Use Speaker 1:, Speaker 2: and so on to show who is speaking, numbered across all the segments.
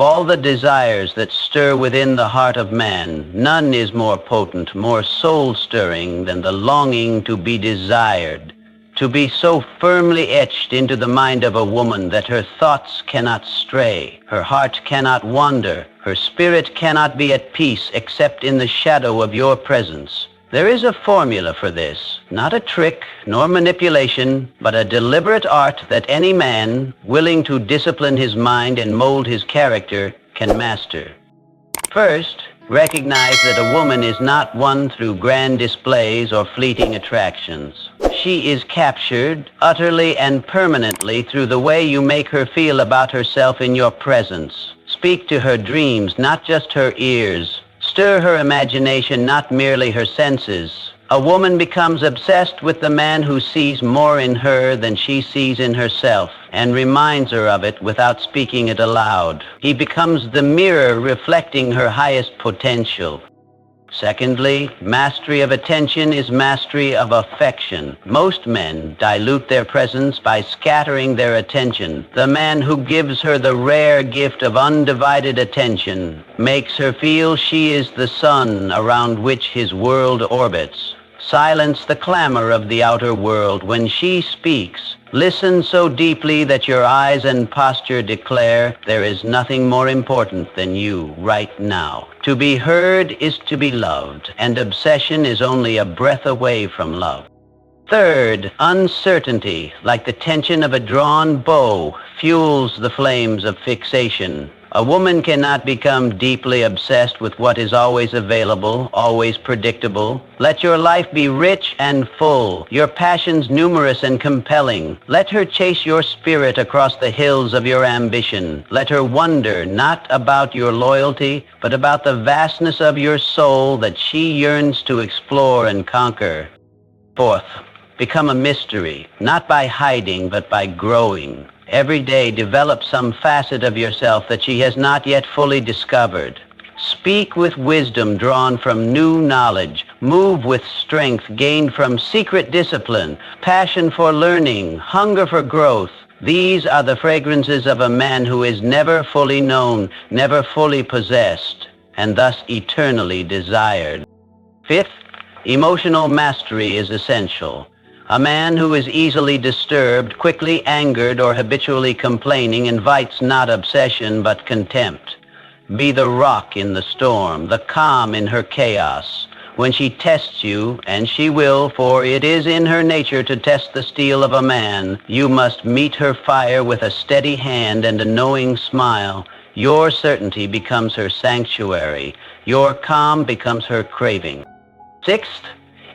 Speaker 1: Of all the desires that stir within the heart of man, none is more potent, more soul-stirring than the longing to be desired, to be so firmly etched into the mind of a woman that her thoughts cannot stray, her heart cannot wander, her spirit cannot be at peace except in the shadow of your presence. There is a formula for this, not a trick nor manipulation, but a deliberate art that any man, willing to discipline his mind and mold his character, can master. First, recognize that a woman is not won through grand displays or fleeting attractions. She is captured utterly and permanently through the way you make her feel about herself in your presence. Speak to her dreams, not just her ears. Stir her imagination, not merely her senses. A woman becomes obsessed with the man who sees more in her than she sees in herself and reminds her of it without speaking it aloud. He becomes the mirror reflecting her highest potential. Secondly, mastery of attention is mastery of affection. Most men dilute their presence by scattering their attention. The man who gives her the rare gift of undivided attention makes her feel she is the sun around which his world orbits. Silence the clamor of the outer world when she speaks. Listen so deeply that your eyes and posture declare there is nothing more important than you right now. To be heard is to be loved, and obsession is only a breath away from love. Third, uncertainty, like the tension of a drawn bow, fuels the flames of fixation. A woman cannot become deeply obsessed with what is always available, always predictable. Let your life be rich and full, your passions numerous and compelling. Let her chase your spirit across the hills of your ambition. Let her wonder not about your loyalty, but about the vastness of your soul that she yearns to explore and conquer. Fourth, become a mystery, not by hiding, but by growing. Every day develop some facet of yourself that she has not yet fully discovered. Speak with wisdom drawn from new knowledge. Move with strength gained from secret discipline, passion for learning, hunger for growth. These are the fragrances of a man who is never fully known, never fully possessed, and thus eternally desired. Fifth, emotional mastery is essential. A man who is easily disturbed, quickly angered, or habitually complaining invites not obsession but contempt. Be the rock in the storm, the calm in her chaos. When she tests you, and she will, for it is in her nature to test the steel of a man, you must meet her fire with a steady hand and a knowing smile. Your certainty becomes her sanctuary. Your calm becomes her craving. Sixth,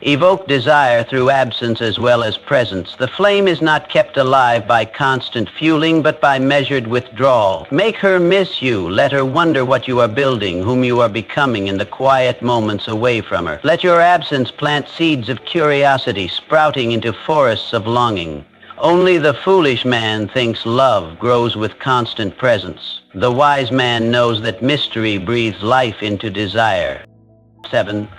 Speaker 1: evoke desire through absence as well as presence. The flame is not kept alive by constant fueling, but by measured withdrawal. Make her miss you. Let her wonder what you are building, whom you are becoming in the quiet moments away from her. Let your absence plant seeds of curiosity, sprouting into forests of longing. Only the foolish man thinks love grows with constant presence. The wise man knows that mystery breathes life into desire. Seventh,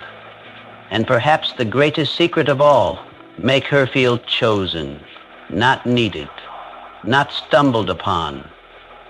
Speaker 1: and perhaps the greatest secret of all, make her feel chosen, not needed, not stumbled upon,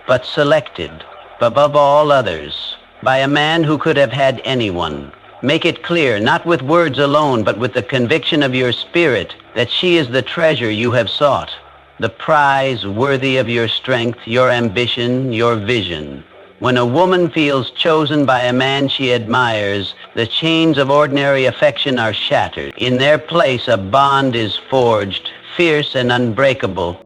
Speaker 1: but selected, above all others, by a man who could have had anyone. Make it clear, not with words alone, but with the conviction of your spirit, that she is the treasure you have sought, the prize worthy of your strength, your ambition, your vision. When a woman feels chosen by a man she admires, the chains of ordinary affection are shattered. In their place, a bond is forged, fierce and unbreakable.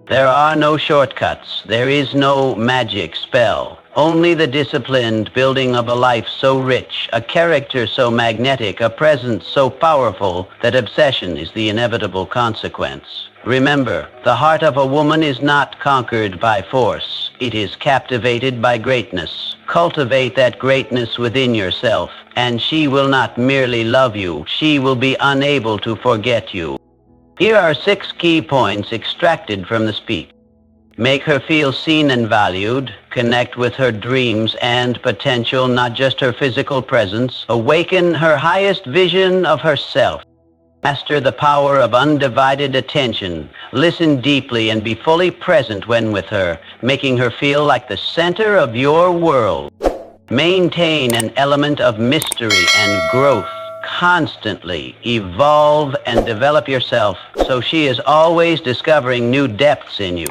Speaker 1: There are no shortcuts. There is no magic spell. Only the disciplined building of a life so rich, a character so magnetic, a presence so powerful that obsession is the inevitable consequence. Remember, the heart of a woman is not conquered by force. It is captivated by greatness. Cultivate that greatness within yourself, and she will not merely love you, she will be unable to forget you. Here are 6 key points extracted from the speech. Make her feel seen and valued. Connect with her dreams and potential, not just her physical presence. Awaken her highest vision of herself. Master the power of undivided attention. Listen deeply and be fully present when with her, making her feel like the center of your world. Maintain an element of mystery and growth. Constantly evolve and develop yourself so she is always discovering new depths in you.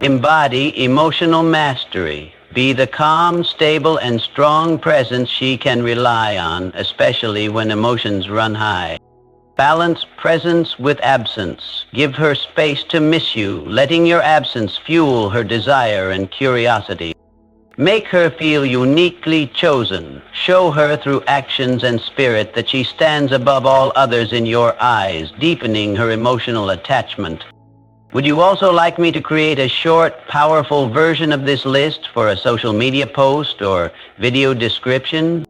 Speaker 1: Embody emotional mastery. Be the calm, stable, and strong presence she can rely on, especially when emotions run high. Balance presence with absence. Give her space to miss you, letting your absence fuel her desire and curiosity. Make her feel uniquely chosen. Show her through actions and spirit that she stands above all others in your eyes, deepening her emotional attachment. Would you also like me to create a short, powerful version of this list for a social media post or video description?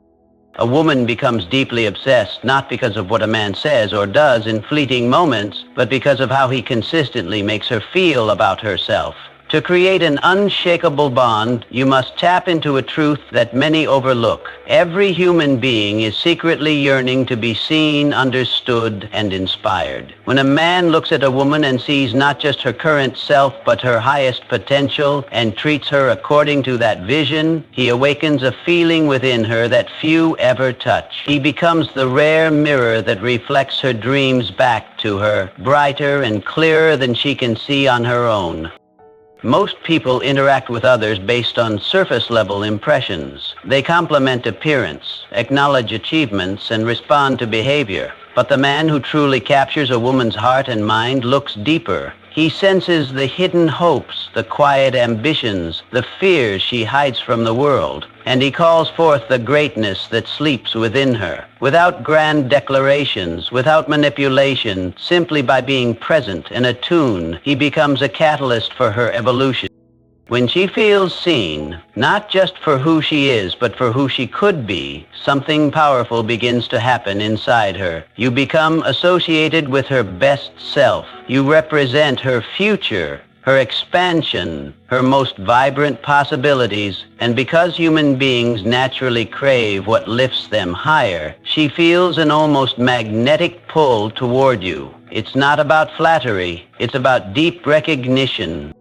Speaker 1: A woman becomes deeply obsessed not because of what a man says or does in fleeting moments, but because of how he consistently makes her feel about herself. To create an unshakable bond, you must tap into a truth that many overlook. Every human being is secretly yearning to be seen, understood, and inspired. When a man looks at a woman and sees not just her current self, but her highest potential, and treats her according to that vision, he awakens a feeling within her that few ever touch. He becomes the rare mirror that reflects her dreams back to her, brighter and clearer than she can see on her own. Most people interact with others based on surface-level impressions. They compliment appearance, acknowledge achievements, and respond to behavior. But the man who truly captures a woman's heart and mind looks deeper. He senses the hidden hopes, the quiet ambitions, the fears she hides from the world, and he calls forth the greatness that sleeps within her. Without grand declarations, without manipulation, simply by being present and attuned, he becomes a catalyst for her evolution. When she feels seen, not just for who she is, but for who she could be, something powerful begins to happen inside her. You become associated with her best self. You represent her future, her expansion, her most vibrant possibilities, and because human beings naturally crave what lifts them higher, she feels an almost magnetic pull toward you. It's not about flattery, it's about deep recognition.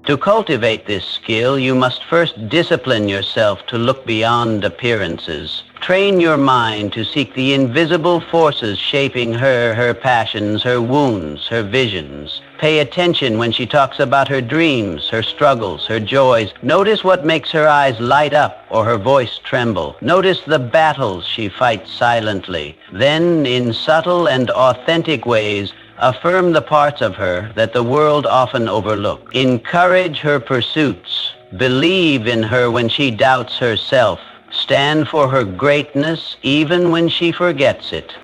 Speaker 1: To cultivate this skill, you must first discipline yourself to look beyond appearances. Train your mind to seek the invisible forces shaping her, her passions, her wounds, her visions. Pay attention when she talks about her dreams, her struggles, her joys. Notice what makes her eyes light up or her voice tremble. Notice the battles she fights silently. Then, in subtle and authentic ways, affirm the parts of her that the world often overlooks. Encourage her pursuits. Believe in her when she doubts herself. Stand for her greatness even when she forgets it.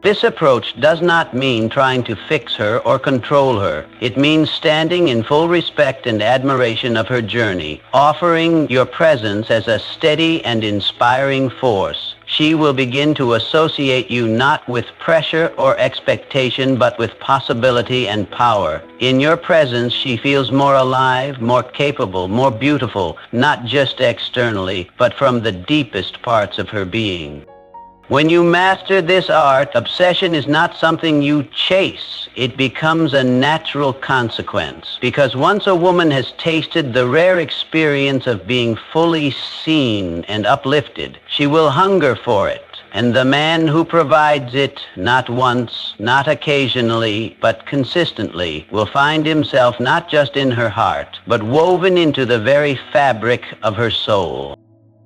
Speaker 1: This approach does not mean trying to fix her or control her. It means standing in full respect and admiration of her journey, offering your presence as a steady and inspiring force. She will begin to associate you not with pressure or expectation, but with possibility and power. In your presence, she feels more alive, more capable, more beautiful, not just externally, but from the deepest parts of her being. When you master this art, obsession is not something you chase. It becomes a natural consequence. Because once a woman has tasted the rare experience of being fully seen and uplifted, she will hunger for it. And the man who provides it, not once, not occasionally, but consistently, will find himself not just in her heart, but woven into the very fabric of her soul.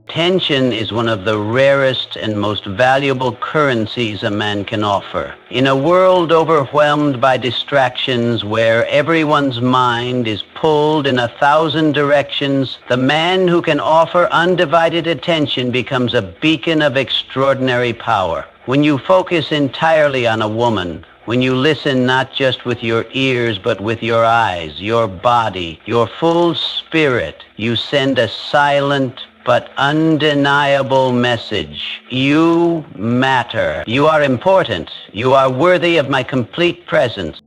Speaker 1: Attention is one of the rarest and most valuable currencies a man can offer. In a world overwhelmed by distractions where everyone's mind is pulled in 1,000 directions, the man who can offer undivided attention becomes a beacon of extraordinary power. When you focus entirely on a woman, when you listen not just with your ears but with your eyes, your body, your full spirit, you send a silent but undeniable message. You matter. You are important. You are worthy of my complete presence.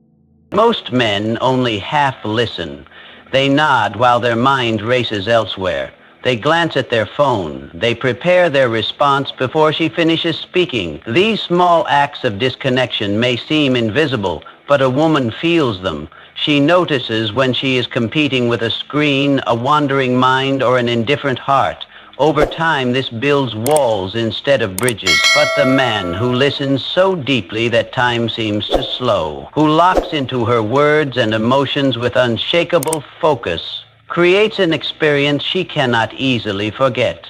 Speaker 1: Most men only half listen. They nod while their mind races elsewhere. They glance at their phone. They prepare their response before she finishes speaking. These small acts of disconnection may seem invisible, but a woman feels them. She notices when she is competing with a screen, a wandering mind, or an indifferent heart. Over time, this builds walls instead of bridges. But the man who listens so deeply that time seems to slow, who locks into her words and emotions with unshakable focus, creates an experience she cannot easily forget.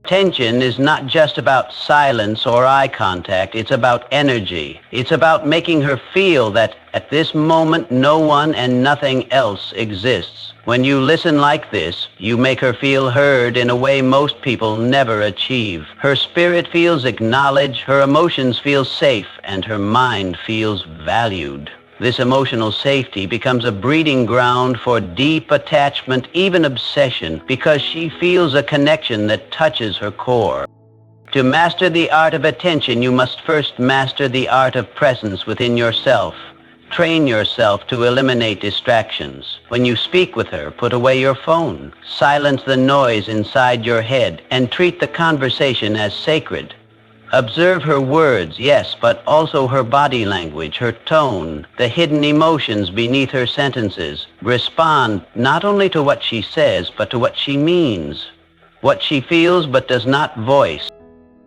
Speaker 1: Attention is not just about silence or eye contact. It's about energy. It's about making her feel that at this moment no one and nothing else exists. When you listen like this, you make her feel heard in a way most people never achieve. Her spirit feels acknowledged, her emotions feel safe, and her mind feels valued. This emotional safety becomes a breeding ground for deep attachment, even obsession, because she feels a connection that touches her core. To master the art of attention, you must first master the art of presence within yourself. Train yourself to eliminate distractions. When you speak with her, put away your phone. Silence the noise inside your head and treat the conversation as sacred. Observe her words, yes, but also her body language, her tone, the hidden emotions beneath her sentences. Respond not only to what she says, but to what she means, what she feels but does not voice.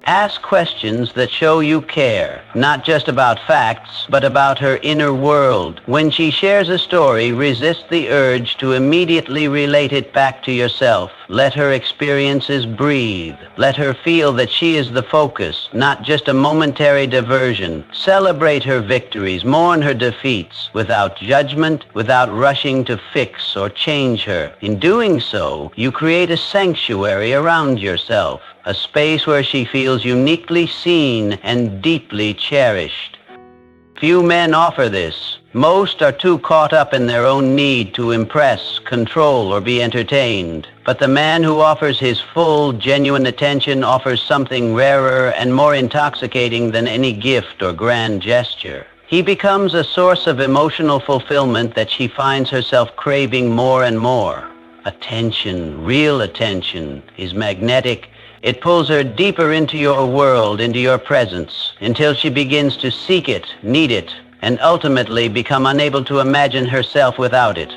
Speaker 1: Ask questions that show you care, not just about facts, but about her inner world. When she shares a story, resist the urge to immediately relate it back to yourself. Let her experiences breathe. Let her feel that she is the focus, not just a momentary diversion. Celebrate her victories, mourn her defeats, without judgment, without rushing to fix or change her. In doing so, you create a sanctuary around yourself, a space where she feels uniquely seen and deeply cherished. Few men offer this. Most are too caught up in their own need to impress, control, or be entertained. But the man who offers his full, genuine attention offers something rarer and more intoxicating than any gift or grand gesture. He becomes a source of emotional fulfillment that she finds herself craving more and more. Attention, real attention, is magnetic. It pulls her deeper into your world, into your presence, until she begins to seek it, need it, and ultimately become unable to imagine herself without it.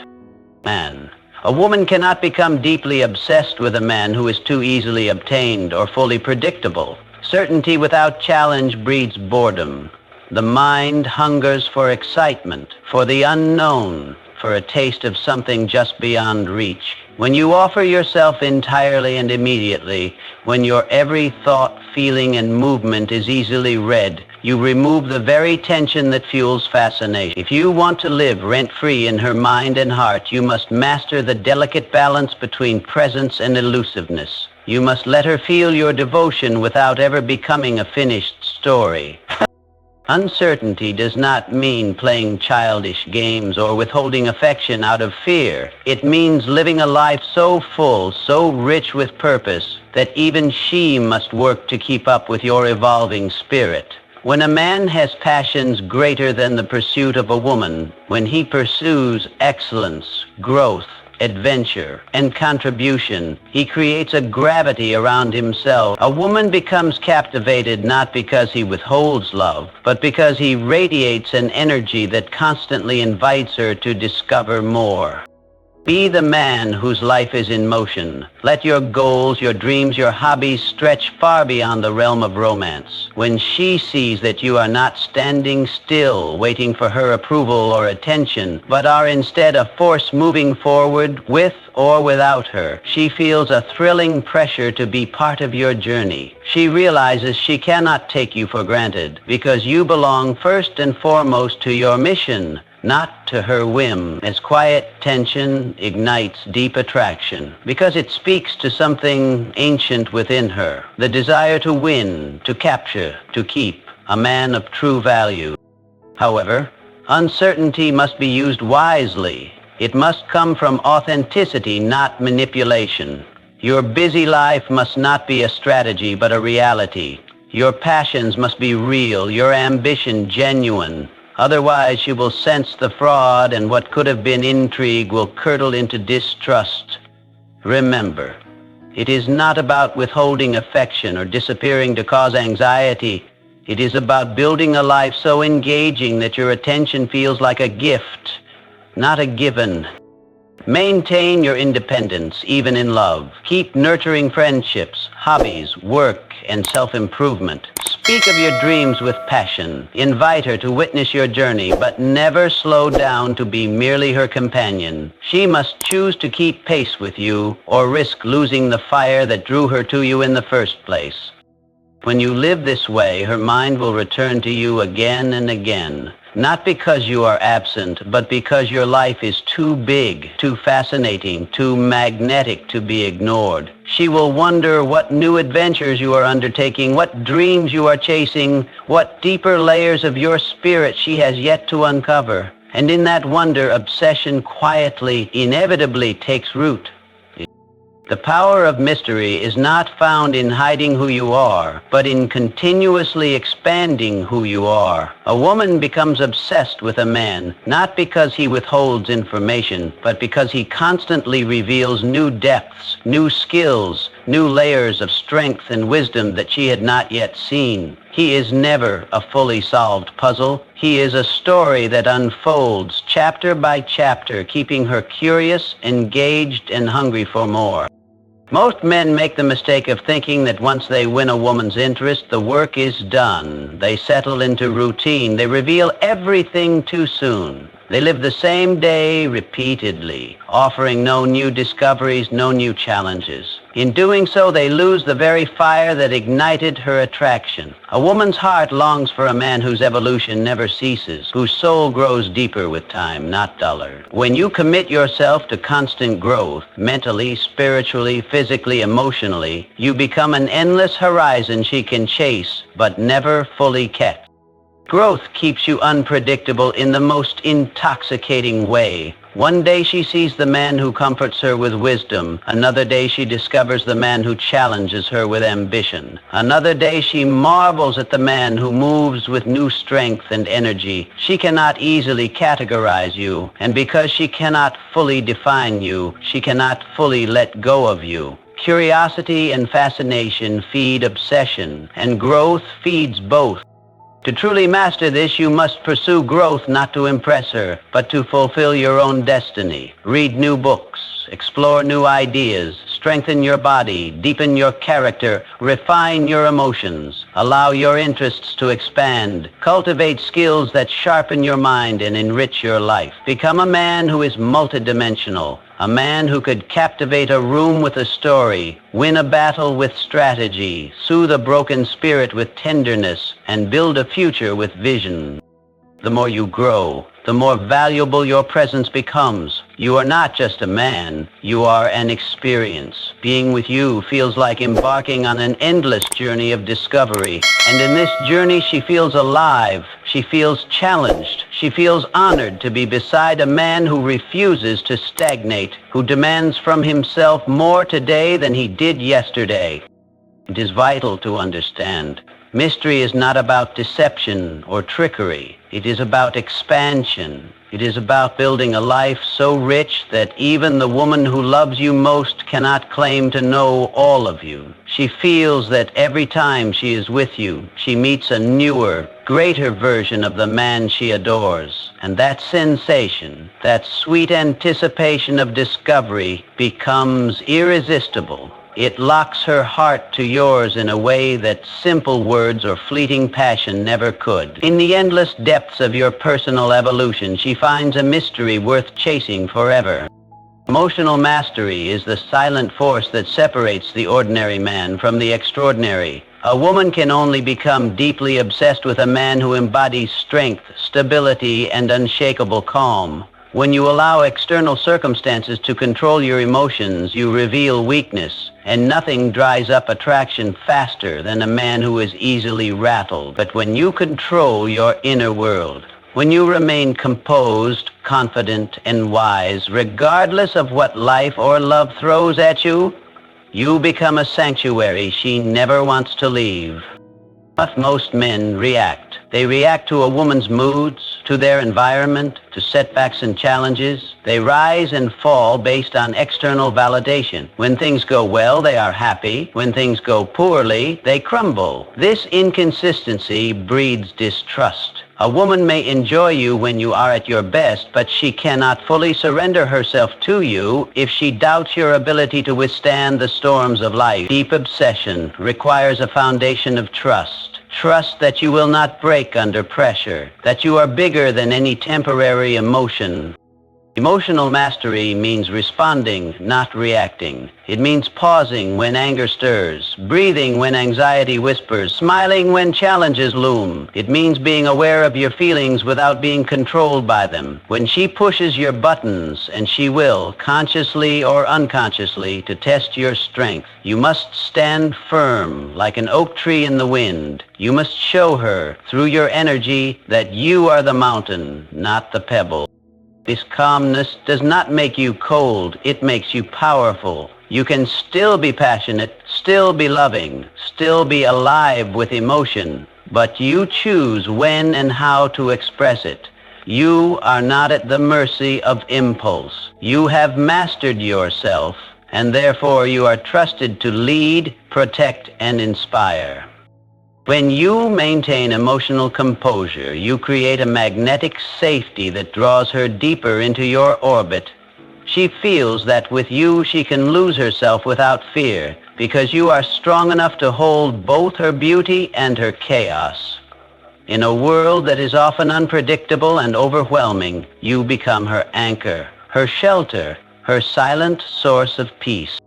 Speaker 1: Man. A woman cannot become deeply obsessed with a man who is too easily obtained or fully predictable. Certainty without challenge breeds boredom. The mind hungers for excitement, for the unknown, for a taste of something just beyond reach. When you offer yourself entirely and immediately, when your every thought, feeling, and movement is easily read, you remove the very tension that fuels fascination. If you want to live rent-free in her mind and heart, you must master the delicate balance between presence and elusiveness. You must let her feel your devotion without ever becoming a finished story. Uncertainty does not mean playing childish games or withholding affection out of fear. It means living a life so full, so rich with purpose, that even she must work to keep up with your evolving spirit. When a man has passions greater than the pursuit of a woman, when he pursues excellence, growth, adventure, and contribution, he creates a gravity around himself. A woman becomes captivated not because he withholds love, but because he radiates an energy that constantly invites her to discover more. Be the man whose life is in motion. Let your goals, your dreams, your hobbies stretch far beyond the realm of romance. When she sees that you are not standing still, waiting for her approval or attention, but are instead a force moving forward with or without her, she feels a thrilling pressure to be part of your journey. She realizes she cannot take you for granted because you belong first and foremost to your mission, not to her whim, as quiet tension ignites deep attraction, because it speaks to something ancient within her, the desire to win, to capture, to keep, a man of true value. However, uncertainty must be used wisely. It must come from authenticity, not manipulation. Your busy life must not be a strategy, but a reality. Your passions must be real, your ambition genuine. Otherwise, you will sense the fraud, and what could have been intrigue will curdle into distrust. Remember, It is not about withholding affection or disappearing to cause anxiety. It is about building a life so engaging that your attention feels like a gift, not a given. Maintain your independence, even in love. Keep nurturing friendships, hobbies, work, and self-improvement. Speak of your dreams with passion. Invite her to witness your journey, but never slow down to be merely her companion. She must choose to keep pace with you or risk losing the fire that drew her to you in the first place. When you live this way, her mind will return to you again and again. Not because you are absent, but because your life is too big, too fascinating, too magnetic to be ignored. She will wonder what new adventures you are undertaking, what dreams you are chasing, what deeper layers of your spirit she has yet to uncover. And in that wonder, obsession quietly, inevitably takes root. The power of mystery is not found in hiding who you are, but in continuously expanding who you are. A woman becomes obsessed with a man, not because he withholds information, but because he constantly reveals new depths, new skills, new layers of strength and wisdom that she had not yet seen. He is never a fully solved puzzle. He is a story that unfolds chapter by chapter, keeping her curious, engaged, and hungry for more. Most men make the mistake of thinking that once they win a woman's interest, the work is done. They settle into routine. They reveal everything too soon. They live the same day repeatedly, offering no new discoveries, no new challenges. In doing so, they lose the very fire that ignited her attraction. A woman's heart longs for a man whose evolution never ceases, whose soul grows deeper with time, not duller. When you commit yourself to constant growth, mentally, spiritually, physically, emotionally, you become an endless horizon she can chase, but never fully catch. Growth keeps you unpredictable in the most intoxicating way. One day she sees the man who comforts her with wisdom. Another day she discovers the man who challenges her with ambition. Another day she marvels at the man who moves with new strength and energy. She cannot easily categorize you, and because she cannot fully define you, she cannot fully let go of you. Curiosity and fascination feed obsession, and growth feeds both. To truly master this, you must pursue growth not to impress her, but to fulfill your own destiny. Read new books, explore new ideas, strengthen your body, deepen your character, refine your emotions, allow your interests to expand, cultivate skills that sharpen your mind and enrich your life. Become a man who is multidimensional. A man who could captivate a room with a story, win a battle with strategy, soothe a broken spirit with tenderness, and build a future with vision. The more you grow, the more valuable your presence becomes. You are not just a man, you are an experience. Being with you feels like embarking on an endless journey of discovery. And in this journey, she feels alive. She feels challenged. She feels honored to be beside a man who refuses to stagnate, who demands from himself more today than he did yesterday. It is vital to understand. Mystery is not about deception or trickery. It is about expansion. It is about building a life so rich that even the woman who loves you most cannot claim to know all of you. She feels that every time she is with you, she meets a newer, greater version of the man she adores. And that sensation, that sweet anticipation of discovery, becomes irresistible. It locks her heart to yours in a way that simple words or fleeting passion never could. In the endless depths of your personal evolution, she finds a mystery worth chasing forever. Emotional mastery is the silent force that separates the ordinary man from the extraordinary. A woman can only become deeply obsessed with a man who embodies strength, stability, and unshakable calm. When you allow external circumstances to control your emotions, you reveal weakness, and nothing dries up attraction faster than a man who is easily rattled. But when you control your inner world, when you remain composed, confident, and wise, regardless of what life or love throws at you, you become a sanctuary she never wants to leave. But most men react. They react to a woman's moods, to their environment, to setbacks and challenges. They rise and fall based on external validation. When things go well, they are happy. When things go poorly, they crumble. This inconsistency breeds distrust. A woman may enjoy you when you are at your best, but she cannot fully surrender herself to you if she doubts your ability to withstand the storms of life. Deep obsession requires a foundation of trust. Trust that you will not break under pressure, that you are bigger than any temporary emotion. Emotional mastery means responding, not reacting. It means pausing when anger stirs, breathing when anxiety whispers, smiling when challenges loom. It means being aware of your feelings without being controlled by them. When she pushes your buttons, and she will, consciously or unconsciously, to test your strength, you must stand firm like an oak tree in the wind. You must show her, through your energy, that you are the mountain, not the pebble. This calmness does not make you cold, it makes you powerful. You can still be passionate, still be loving, still be alive with emotion, but you choose when and how to express it. You are not at the mercy of impulse. You have mastered yourself, and therefore you are trusted to lead, protect, and inspire. When you maintain emotional composure, you create a magnetic safety that draws her deeper into your orbit. She feels that with you she can lose herself without fear, because you are strong enough to hold both her beauty and her chaos. In a world that is often unpredictable and overwhelming, you become her anchor, her shelter, her silent source of peace.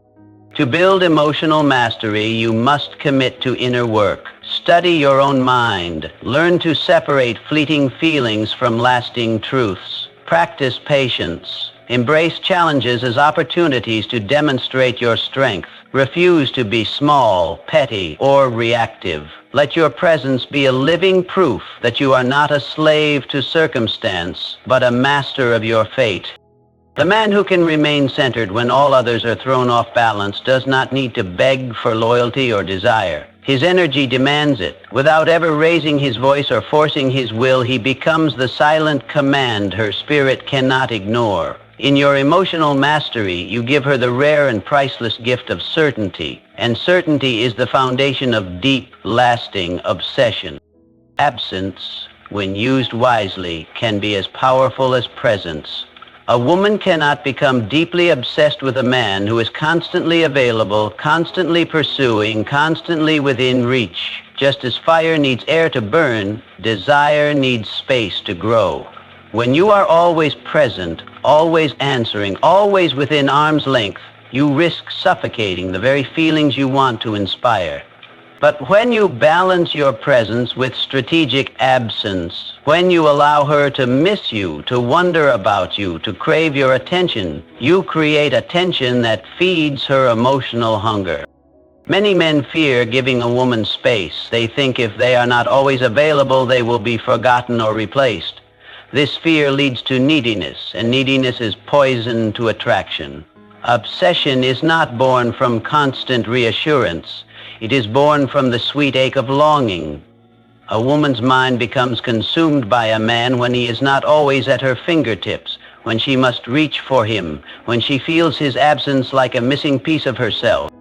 Speaker 1: To build emotional mastery, you must commit to inner work. Study your own mind. Learn to separate fleeting feelings from lasting truths. Practice patience. Embrace challenges as opportunities to demonstrate your strength. Refuse to be small, petty, or reactive. Let your presence be a living proof that you are not a slave to circumstance, but a master of your fate. The man who can remain centered when all others are thrown off balance does not need to beg for loyalty or desire. His energy demands it. Without ever raising his voice or forcing his will, he becomes the silent command her spirit cannot ignore. In your emotional mastery, you give her the rare and priceless gift of certainty, and certainty is the foundation of deep, lasting obsession. Absence, when used wisely, can be as powerful as presence. A woman cannot become deeply obsessed with a man who is constantly available, constantly pursuing, constantly within reach. Just as fire needs air to burn, desire needs space to grow. When you are always present, always answering, always within arm's length, you risk suffocating the very feelings you want to inspire. But when you balance your presence with strategic absence, when you allow her to miss you, to wonder about you, to crave your attention, you create a tension that feeds her emotional hunger. Many men fear giving a woman space. They think if they are not always available, they will be forgotten or replaced. This fear leads to neediness, and neediness is poison to attraction. Obsession is not born from constant reassurance. It is born from the sweet ache of longing. A woman's mind becomes consumed by a man when he is not always at her fingertips, when she must reach for him, when she feels his absence like a missing piece of herself.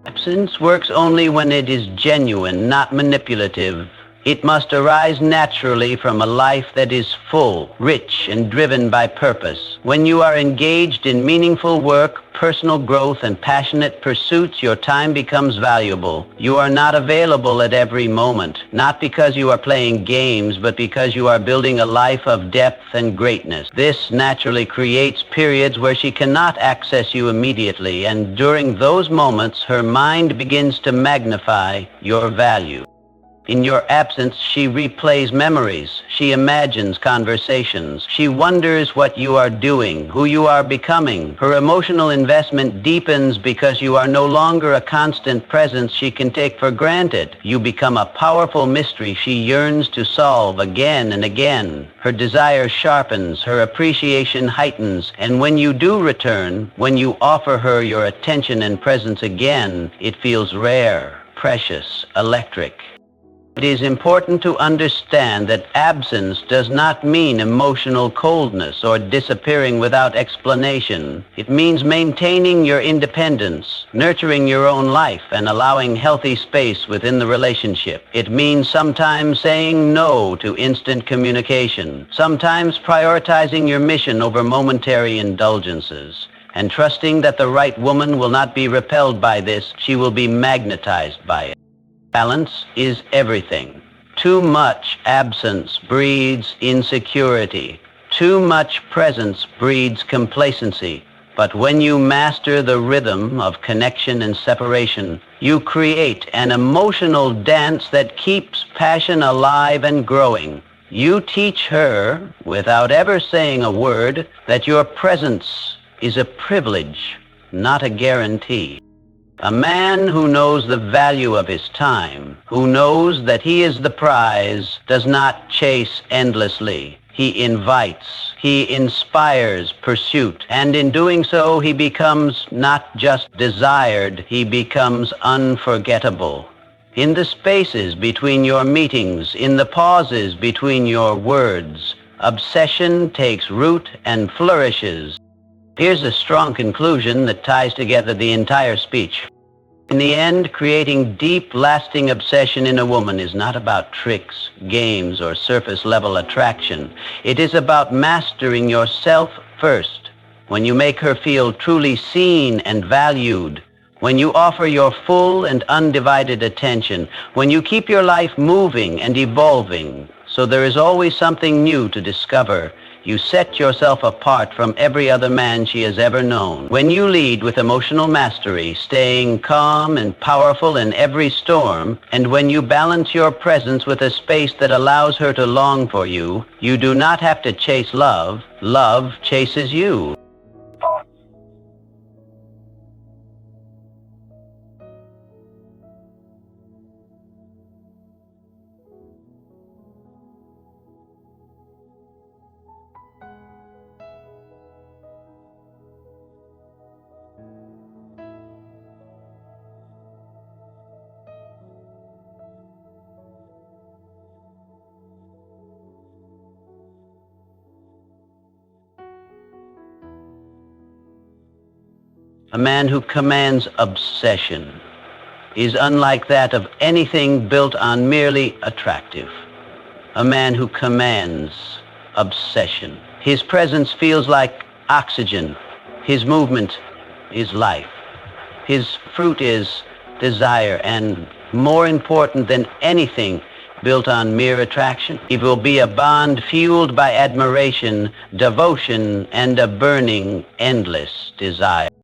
Speaker 1: Absence works only when it is genuine, not manipulative. It must arise naturally from a life that is full, rich, and driven by purpose. When you are engaged in meaningful work, personal growth, and passionate pursuits, your time becomes valuable. You are not available at every moment, not because you are playing games, but because you are building a life of depth and greatness. This naturally creates periods where she cannot access you immediately, and during those moments, her mind begins to magnify your value. In your absence, she replays memories. She imagines conversations. She wonders what you are doing, who you are becoming. Her emotional investment deepens because you are no longer a constant presence she can take for granted. You become a powerful mystery she yearns to solve again and again. Her desire sharpens, her appreciation heightens, and when you do return, when you offer her your attention and presence again, it feels rare, precious, electric. It is important to understand that absence does not mean emotional coldness or disappearing without explanation. It means maintaining your independence, nurturing your own life, and allowing healthy space within the relationship. It means sometimes saying no to instant communication, sometimes prioritizing your mission over momentary indulgences, and trusting that the right woman will not be repelled by this, she will be magnetized by it. Balance is everything. Too much absence breeds insecurity. Too much presence breeds complacency. But when you master the rhythm of connection and separation, you create an emotional dance that keeps passion alive and growing. You teach her, without ever saying a word, that your presence is a privilege, not a guarantee. A man who knows the value of his time, who knows that he is the prize, does not chase endlessly. He invites, he inspires pursuit, and in doing so he becomes not just desired, he becomes unforgettable. In the spaces between your meetings, in the pauses between your words, obsession takes root and flourishes. Here's a strong conclusion that ties together the entire speech. In the end, creating deep, lasting obsession in a woman is not about tricks, games, or surface-level attraction. It is about mastering yourself first. When you make her feel truly seen and valued, when you offer your full and undivided attention, when you keep your life moving and evolving, so there is always something new to discover, you set yourself apart from every other man she has ever known. When you lead with emotional mastery, staying calm and powerful in every storm, and when you balance your presence with a space that allows her to long for you, you do not have to chase love. Love chases you. A man who commands obsession is unlike that of anything built on merely attractive. A man who commands obsession. His presence feels like oxygen. His movement is life. His fruit is desire, and more important than anything built on mere attraction, it will be a bond fueled by admiration, devotion, and a burning, endless desire.